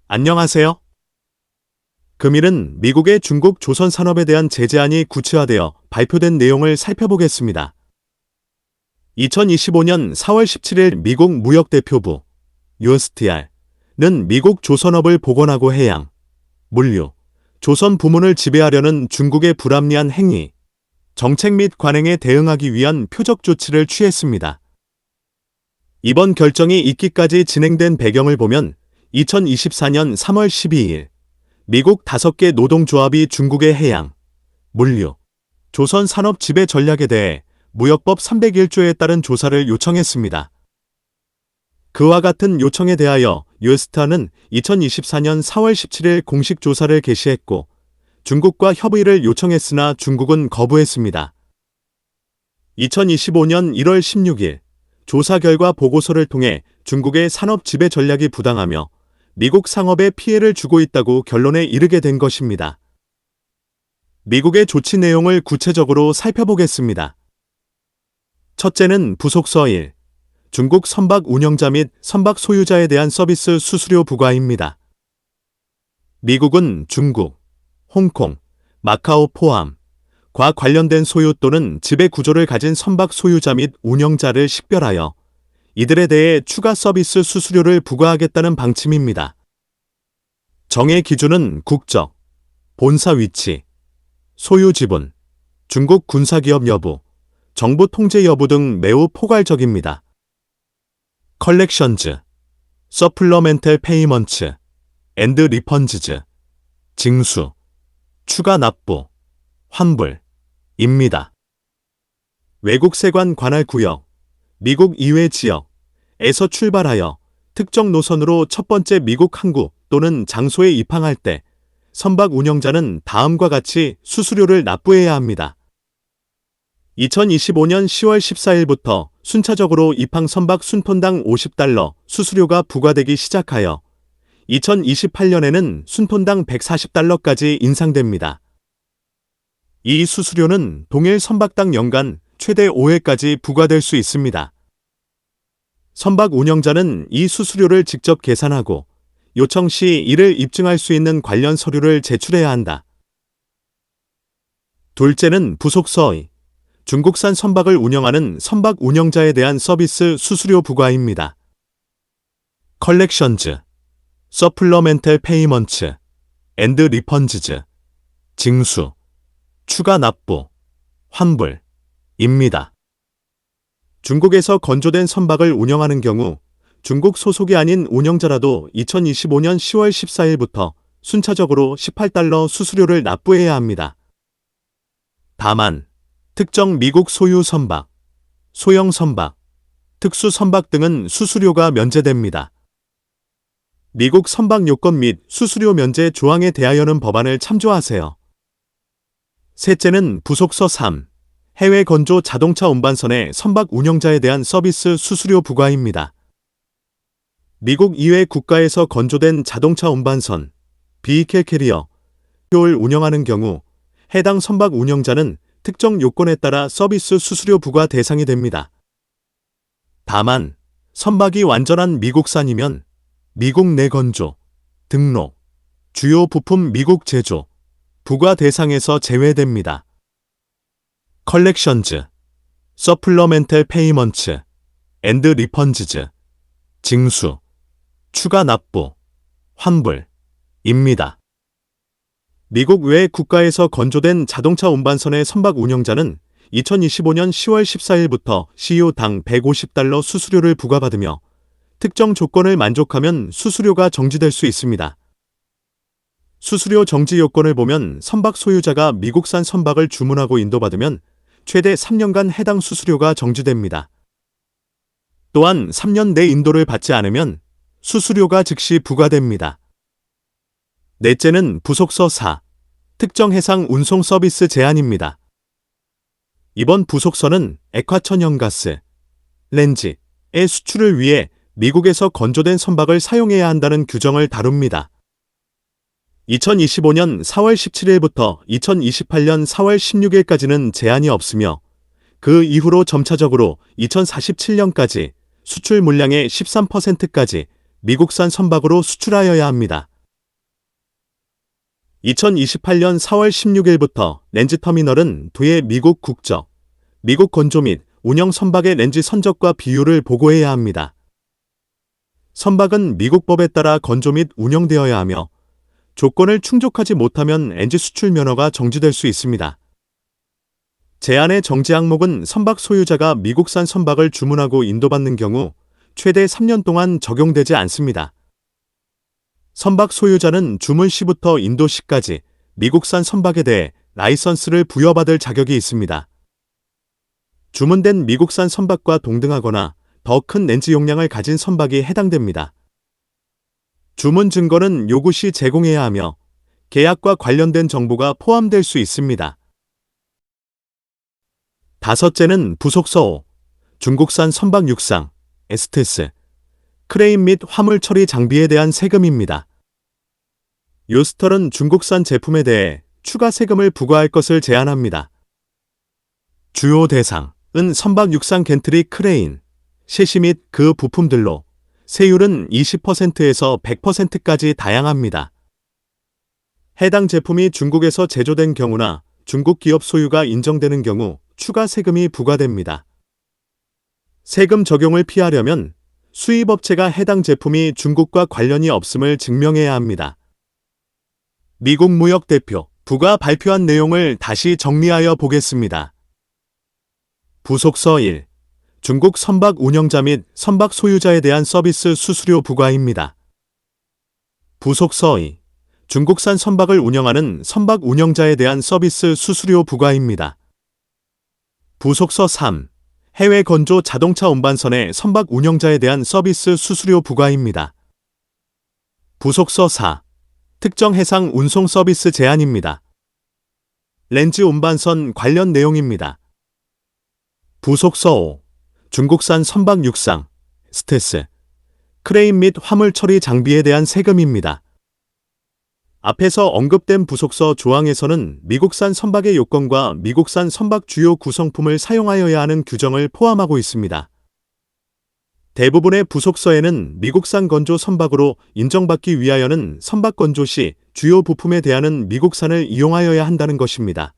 안녕하세요. 금일은 미국의 중국 조선 산업에 대한 제재안이 구체화되어 발표된 내용을 살펴보겠습니다. 2025년 4월 17일 미국 무역대표부 USTR는 미국 조선업을 복원하고 해양, 물류, 조선 부문을 지배하려는 중국의 불합리한 행위, 정책 및 관행에 대응하기 위한 표적 조치를 취했습니다. 이번 결정이 있기까지 진행된 배경을 보면 2024년 3월 12일 미국 5개 노동조합이 중국의 해양, 물류, 조선 산업 지배 전략에 대해 무역법 301조에 따른 조사를 요청했습니다. 그와 같은 요청에 대하여 USTR는 2024년 4월 17일 공식 조사를 개시했고 중국과 협의를 요청했으나 중국은 거부했습니다. 2025년 1월 16일 조사 결과 보고서를 통해 중국의 산업 지배 전략이 부당하며 미국 상업에 피해를 주고 있다고 결론에 이르게 된 것입니다. 미국의 조치 내용을 구체적으로 살펴보겠습니다. 첫째는 부속서 1. 중국 선박 운영자 및 선박 소유자에 대한 서비스 수수료 부과입니다. 미국은 중국, 홍콩, 마카오 포함과 관련된 소유 또는 지배 구조를 가진 선박 소유자 및 운영자를 식별하여 이들에 대해 추가 서비스 수수료를 부과하겠다는 방침입니다. 정의 기준은 국적, 본사 위치, 소유 지분, 중국 군사기업 여부, 정부 통제 여부 등 매우 포괄적입니다. 컬렉션즈, 서플러멘탈 페이먼츠, 앤드 리펀즈즈, 징수, 추가 납부, 환불입니다. 외국 세관 관할 구역, 미국 이외 지역에서 출발하여 특정 노선으로 첫 번째 미국 항구 또는 장소에 입항할 때 선박 운영자는 다음과 같이 수수료를 납부해야 합니다. 2025년 10월 14일부터 순차적으로 입항 선박 순톤당 $50 수수료가 부과되기 시작하여 2028년에는 순톤당 $140까지 인상됩니다. 이 수수료는 동일 선박당 연간 최대 5회까지 부과될 수 있습니다. 선박 운영자는 이 수수료를 직접 계산하고 요청 시 이를 입증할 수 있는 관련 서류를 제출해야 한다. 둘째는 부속서 2. 중국산 선박을 운영하는 선박 운영자에 대한 서비스 수수료 부과입니다. 컬렉션즈, 서플러멘탈 페이먼츠, 앤드 리펀즈즈, 징수, 추가 납부, 환불입니다. 중국에서 건조된 선박을 운영하는 경우 중국 소속이 아닌 운영자라도 2025년 10월 14일부터 순차적으로 $18 수수료를 납부해야 합니다. 다만 특정 미국 소유 선박, 소형 선박, 특수 선박 등은 수수료가 면제됩니다. 미국 선박 요건 및 수수료 면제 조항에 대하여는 법안을 참조하세요. 셋째는 부속서 3. 해외 건조 자동차 운반선의 선박 운영자에 대한 서비스 수수료 부과입니다. 미국 이외 국가에서 건조된 자동차 운반선, 비이켈 캐리어를 운영하는 경우 해당 선박 운영자는 특정 요건에 따라 서비스 수수료 부과 대상이 됩니다. 다만 선박이 완전한 미국산이면 미국 내 건조, 등록, 주요 부품 미국 제조, 부과 대상에서 제외됩니다. 컬렉션즈, 서플러멘탈 페이먼츠, 앤드 리펀즈즈, 징수, 추가 납부, 환불입니다. 미국 외 국가에서 건조된 자동차 운반선의 선박 운영자는 2025년 10월 14일부터 CU당 $150 수수료를 부과받으며 특정 조건을 만족하면 수수료가 정지될 수 있습니다. 수수료 정지 요건을 보면 선박 소유자가 미국산 선박을 주문하고 인도받으면 최대 3년간 해당 수수료가 정지됩니다. 또한 3년 내 인도를 받지 않으면 수수료가 즉시 부과됩니다. 넷째는 부속서 4. 특정 해상 운송 서비스 제한입니다. 이번 부속서는 액화천연가스, 렌지의 수출을 위해 미국에서 건조된 선박을 사용해야 한다는 규정을 다룹니다. 2025년 4월 17일부터 2028년 4월 16일까지는 제한이 없으며 그 이후로 점차적으로 2047년까지 수출 물량의 13%까지 미국산 선박으로 수출하여야 합니다. 2028년 4월 16일부터 렌즈터미널은 두의 미국 국적, 미국 건조 및 운영 선박의 렌즈 선적과 비율을 보고해야 합니다. 선박은 미국 법에 따라 건조 및 운영되어야 하며 조건을 충족하지 못하면 렌즈 수출 면허가 정지될 수 있습니다. 제한의 정지 항목은 선박 소유자가 미국산 선박을 주문하고 인도받는 경우 최대 3년 동안 적용되지 않습니다. 선박 소유자는 주문 시부터 인도 시까지 미국산 선박에 대해 라이선스를 부여받을 자격이 있습니다. 주문된 미국산 선박과 동등하거나 더 큰 렌즈 용량을 가진 선박이 해당됩니다. 주문 증거는 요구 시 제공해야 하며 계약과 관련된 정보가 포함될 수 있습니다. 다섯째는 부속서 5. 중국산 선박 육상, 에스테스, 크레인 및 화물 처리 장비에 대한 세금입니다. 요스털은 중국산 제품에 대해 추가 세금을 부과할 것을 제안합니다. 주요 대상은 선박 육상 겐트리 크레인, 셰시 및 그 부품들로 세율은 20%에서 100%까지 다양합니다. 해당 제품이 중국에서 제조된 경우나 중국 기업 소유가 인정되는 경우 추가 세금이 부과됩니다. 세금 적용을 피하려면 수입업체가 해당 제품이 중국과 관련이 없음을 증명해야 합니다. 미국 무역 대표 부가 발표한 내용을 다시 정리하여 보겠습니다. 부속서 1. 중국 선박 운영자 및 선박 소유자에 대한 서비스 수수료 부과입니다. 부속서 2. 중국산 선박을 운영하는 선박 운영자에 대한 서비스 수수료 부과입니다. 부속서 3. 해외 건조 자동차 운반선의 선박 운영자에 대한 서비스 수수료 부과입니다. 부속서 4. 특정 해상 운송 서비스 제한입니다. 렌즈 운반선 관련 내용입니다. 부속서 5. 중국산 선박 육상, 스테스, 크레인 및 화물 처리 장비에 대한 세금입니다. 앞에서 언급된 부속서 조항에서는 미국산 선박의 요건과 미국산 선박 주요 구성품을 사용하여야 하는 규정을 포함하고 있습니다. 대부분의 부속서에는 미국산 건조 선박으로 인정받기 위하여는 선박 건조 시 주요 부품에 대하는 미국산을 이용하여야 한다는 것입니다.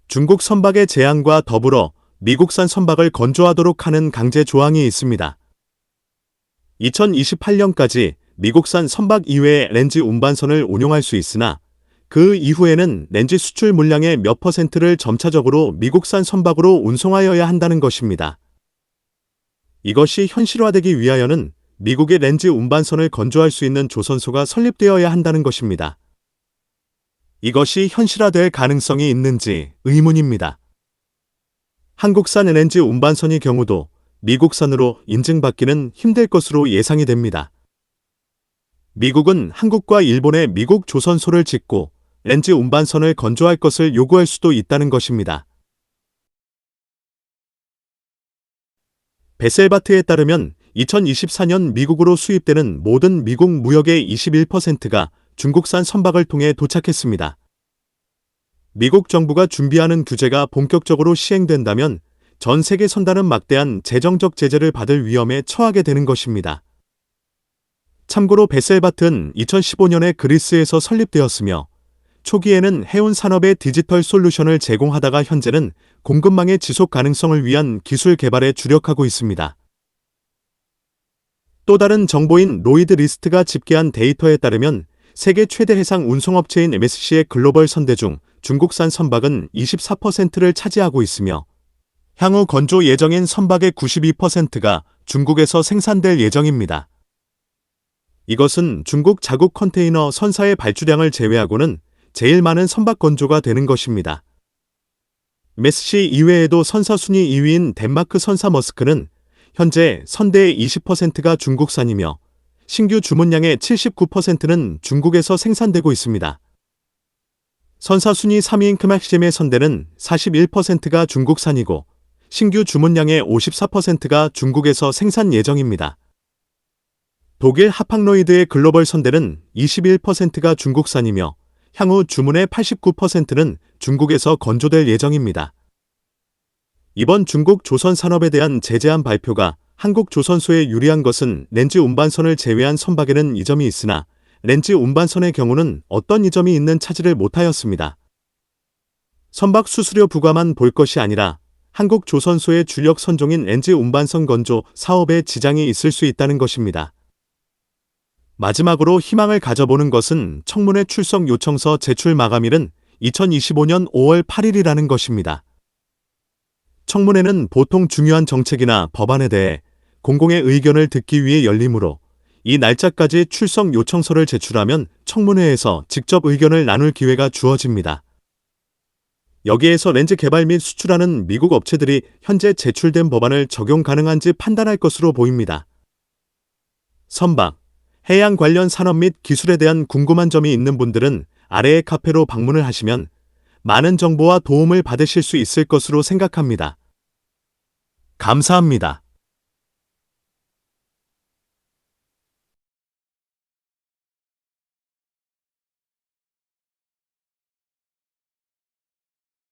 중국 선박의 제한과 더불어 미국산 선박을 건조하도록 하는 강제 조항이 있습니다. 2028년까지 미국산 선박 이외의 렌즈 운반선을 운용할 수 있으나 그 이후에는 렌즈 수출 물량의 몇 %를 점차적으로 미국산 선박으로 운송하여야 한다는 것입니다. 이것이 현실화되기 위하여는 미국의 렌즈 운반선을 건조할 수 있는 조선소가 설립되어야 한다는 것입니다. 이것이 현실화될 가능성이 있는지 의문입니다. 한국산 렌즈 운반선의 경우도 미국산으로 인증받기는 힘들 것으로 예상이 됩니다. 미국은 한국과 일본에 미국 조선소를 짓고 렌즈 운반선을 건조할 것을 요구할 수도 있다는 것입니다. 베셀바트에 따르면 2024년 미국으로 수입되는 모든 미국 무역의 21%가 중국산 선박을 통해 도착했습니다. 미국 정부가 준비하는 규제가 본격적으로 시행된다면 전 세계 선단은 막대한 재정적 제재를 받을 위험에 처하게 되는 것입니다. 참고로 베셀바트는 2015년에 그리스에서 설립되었으며 초기에는 해운 산업의 디지털 솔루션을 제공하다가 현재는 공급망의 지속 가능성을 위한 기술 개발에 주력하고 있습니다. 또 다른 정보인 로이드 리스트가 집계한 데이터에 따르면 세계 최대 해상 운송업체인 MSC의 글로벌 선대 중 중국산 선박은 24%를 차지하고 있으며 향후 건조 예정인 선박의 92%가 중국에서 생산될 예정입니다. 이것은 중국 자국 컨테이너 선사의 발주량을 제외하고는 제일 많은 선박 건조가 되는 것입니다. MSC 이외에도 선사 순위 2위인 덴마크 선사 머스크는 현재 선대의 20%가 중국산이며 신규 주문량의 79%는 중국에서 생산되고 있습니다. 선사 순위 3위인 크맥심의 선대는 41%가 중국산이고 신규 주문량의 54%가 중국에서 생산 예정입니다. 독일 하팡로이드의 글로벌 선대는 21%가 중국산이며 향후 주문의 89%는 중국에서 건조될 예정입니다. 이번 중국 조선 산업에 대한 제재안 발표가 한국 조선소에 유리한 것은 렌즈 운반선을 제외한 선박에는 이 점이 있으나 렌즈 운반선의 경우는 어떤 이점이 있는 차지를 못하였습니다. 선박 수수료 부과만 볼 것이 아니라 한국 조선소의 주력 선종인 렌즈 운반선 건조 사업에 지장이 있을 수 있다는 것입니다. 마지막으로 희망을 가져보는 것은 청문회 출석 요청서 제출 마감일은 2025년 5월 8일이라는 것입니다. 청문회는 보통 중요한 정책이나 법안에 대해 공공의 의견을 듣기 위해 열리므로 이 날짜까지 출석 요청서를 제출하면 청문회에서 직접 의견을 나눌 기회가 주어집니다. 여기에서 렌즈 개발 및 수출하는 미국 업체들이 현재 제출된 법안을 적용 가능한지 판단할 것으로 보입니다. 선박, 해양 관련 산업 및 기술에 대한 궁금한 점이 있는 분들은 아래의 카페로 방문을 하시면 많은 정보와 도움을 받으실 수 있을 것으로 생각합니다. 감사합니다.